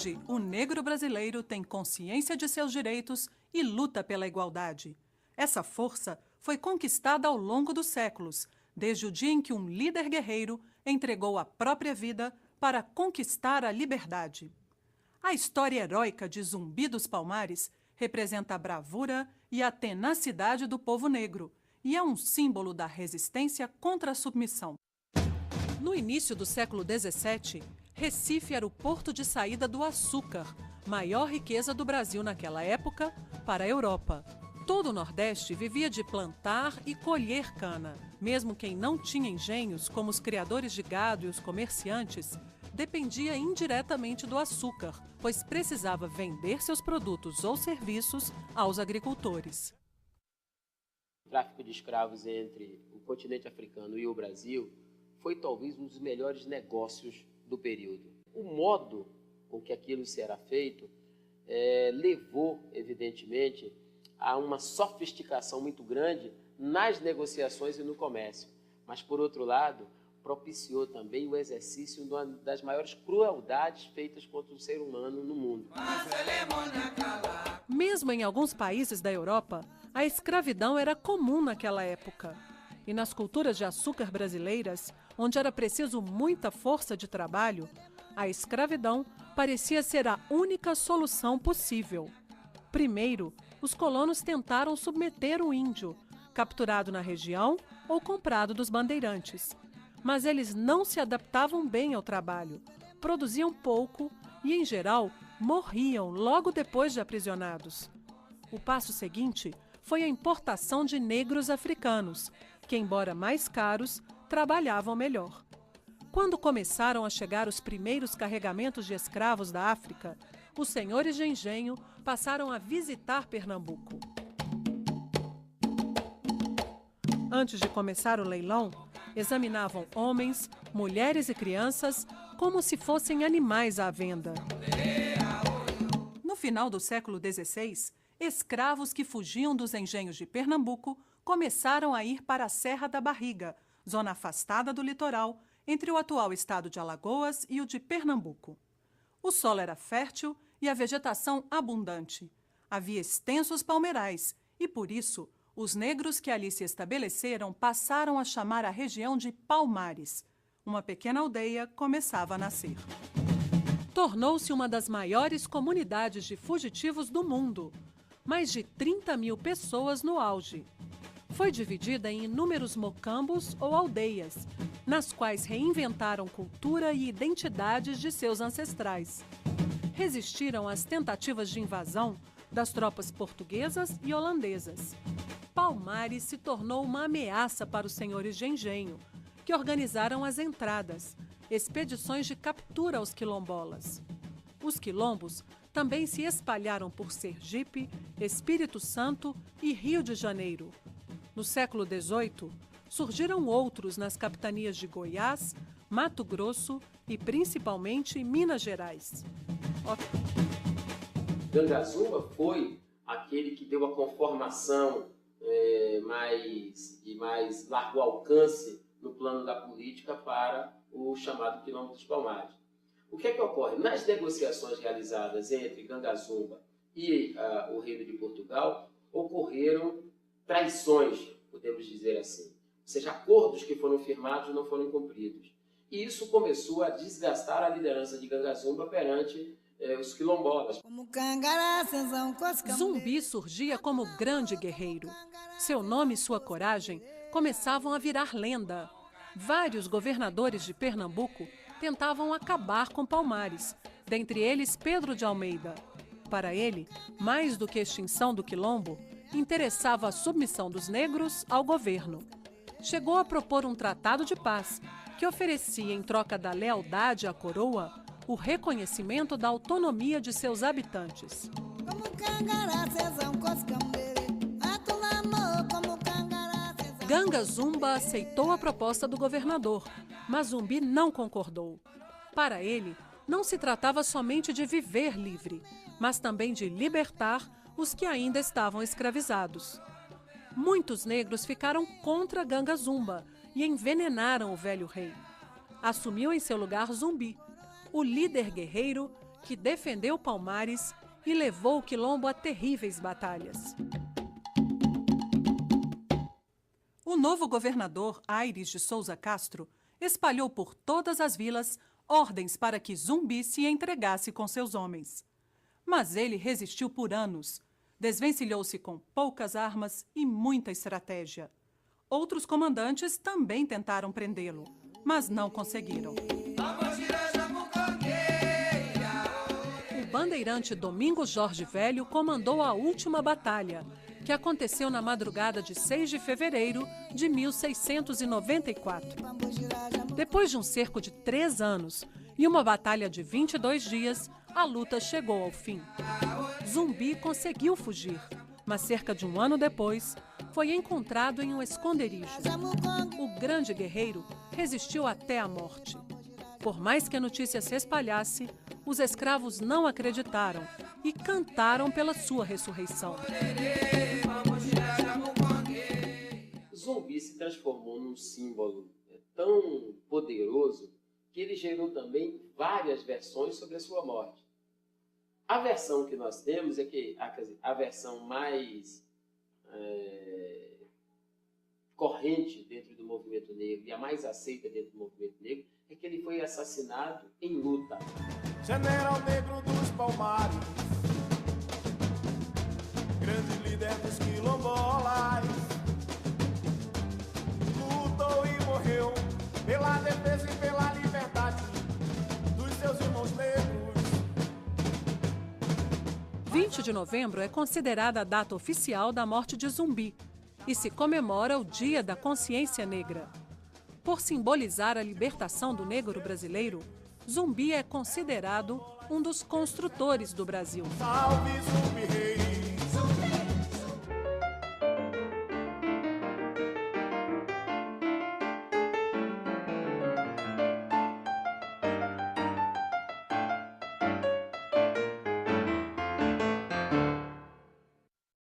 Hoje, o negro brasileiro tem consciência de seus direitos e luta pela igualdade. Essa força foi conquistada ao longo dos séculos, desde o dia em que um líder guerreiro entregou a própria vida para conquistar a liberdade. A história heróica de Zumbi dos Palmares representa a bravura e a tenacidade do povo negro e é um símbolo da resistência contra a submissão. No início do século XVII, Recife era o porto de saída do açúcar, maior riqueza do Brasil naquela época, para a Europa. Todo o Nordeste vivia de plantar e colher cana. Mesmo quem não tinha engenhos, como os criadores de gado e os comerciantes, dependia indiretamente do açúcar, pois precisava vender seus produtos ou serviços aos agricultores. O tráfico de escravos entre o continente africano e o Brasil foi talvez um dos melhores negócios do período. O modo com que aquilo será feito levou, evidentemente, a uma sofisticação muito grande nas negociações e no comércio. Mas, por outro lado, propiciou também o exercício de uma das maiores crueldades feitas contra o ser humano no mundo. Mesmo em alguns países da Europa, a escravidão era comum naquela época. E nas culturas de açúcar brasileiras, onde era preciso muita força de trabalho, a escravidão parecia ser a única solução possível. Primeiro, os colonos tentaram submeter o índio, capturado na região ou comprado dos bandeirantes. Mas eles não se adaptavam bem ao trabalho, produziam pouco e, em geral, morriam logo depois de aprisionados. O passo seguinte foi a importação de negros africanos, que, embora mais caros, trabalhavam melhor. Quando começaram a chegar os primeiros carregamentos de escravos da África, os senhores de engenho passaram a visitar Pernambuco. Antes de começar o leilão, examinavam homens, mulheres e crianças como se fossem animais à venda. No final do século XVI, escravos que fugiam dos engenhos de Pernambuco começaram a ir para a Serra da Barriga, zona afastada do litoral, entre o atual estado de Alagoas e o de Pernambuco. O solo era fértil e a vegetação abundante. Havia extensos palmeirais e, por isso, os negros que ali se estabeleceram passaram a chamar a região de Palmares. Uma pequena aldeia começava a nascer. Tornou-se uma das maiores comunidades de fugitivos do mundo. Mais de 30 mil pessoas no auge. Foi dividida em inúmeros mocambos ou aldeias, nas quais reinventaram cultura e identidades de seus ancestrais. Resistiram às tentativas de invasão das tropas portuguesas e holandesas. Palmares se tornou uma ameaça para os senhores de engenho, que organizaram as entradas, expedições de captura aos quilombolas. Os quilombos também se espalharam por Sergipe, Espírito Santo e Rio de Janeiro. No século XVIII, surgiram outros nas capitanias de Goiás, Mato Grosso e, principalmente, Minas Gerais. Gangazumba foi aquele que deu a conformação de mais largo alcance no plano da política para o chamado Quilombo dos Palmares. O que é que ocorre? Nas negociações realizadas entre Gangazumba e o Reino de Portugal, ocorreram traições, podemos dizer assim. Ou seja, acordos que foram firmados não foram cumpridos. E isso começou a desgastar a liderança de Gangazumba perante os quilombolas. Zumbi surgia como grande guerreiro. Seu nome e sua coragem começavam a virar lenda. Vários governadores de Pernambuco tentavam acabar com Palmares, dentre eles Pedro de Almeida. Para ele, mais do que a extinção do quilombo, interessava a submissão dos negros ao governo. Chegou a propor um tratado de paz, que oferecia, em troca da lealdade à coroa, o reconhecimento da autonomia de seus habitantes. Gangazumba aceitou a proposta do governador, mas Zumbi não concordou. Para ele, não se tratava somente de viver livre, mas também de libertar os que ainda estavam escravizados. Muitos negros ficaram contra Gangazumba e envenenaram o velho rei. Assumiu em seu lugar Zumbi, o líder guerreiro que defendeu Palmares e levou o Quilombo a terríveis batalhas. O novo governador, Aires de Souza Castro, espalhou por todas as vilas ordens para que Zumbi se entregasse com seus homens. Mas ele resistiu por anos, desvencilhou-se com poucas armas e muita estratégia. Outros comandantes também tentaram prendê-lo, mas não conseguiram. O bandeirante Domingos Jorge Velho comandou a última batalha, que aconteceu na madrugada de 6 de fevereiro de 1694. Depois de um cerco de 3 anos e uma batalha de 22 dias, a luta chegou ao fim. Zumbi conseguiu fugir, mas cerca de um ano depois, foi encontrado em um esconderijo. O grande guerreiro resistiu até a morte. Por mais que a notícia se espalhasse, os escravos não acreditaram e cantaram pela sua ressurreição. Zumbi se transformou num símbolo tão poderoso que ele gerou também várias versões sobre a sua morte. A versão que nós temos é que a versão mais corrente dentro do movimento negro e a mais aceita dentro do movimento negro é que ele foi assassinado em luta. General negro dos Palmares, grande líder dos quilombolas, lutou e morreu pela defesa e pela liberdade dos seus irmãos negros. 20 de novembro é considerada a data oficial da morte de Zumbi e se comemora o Dia da Consciência Negra. Por simbolizar a libertação do negro brasileiro, Zumbi é considerado um dos construtores do Brasil. Salve Zumbi Rei!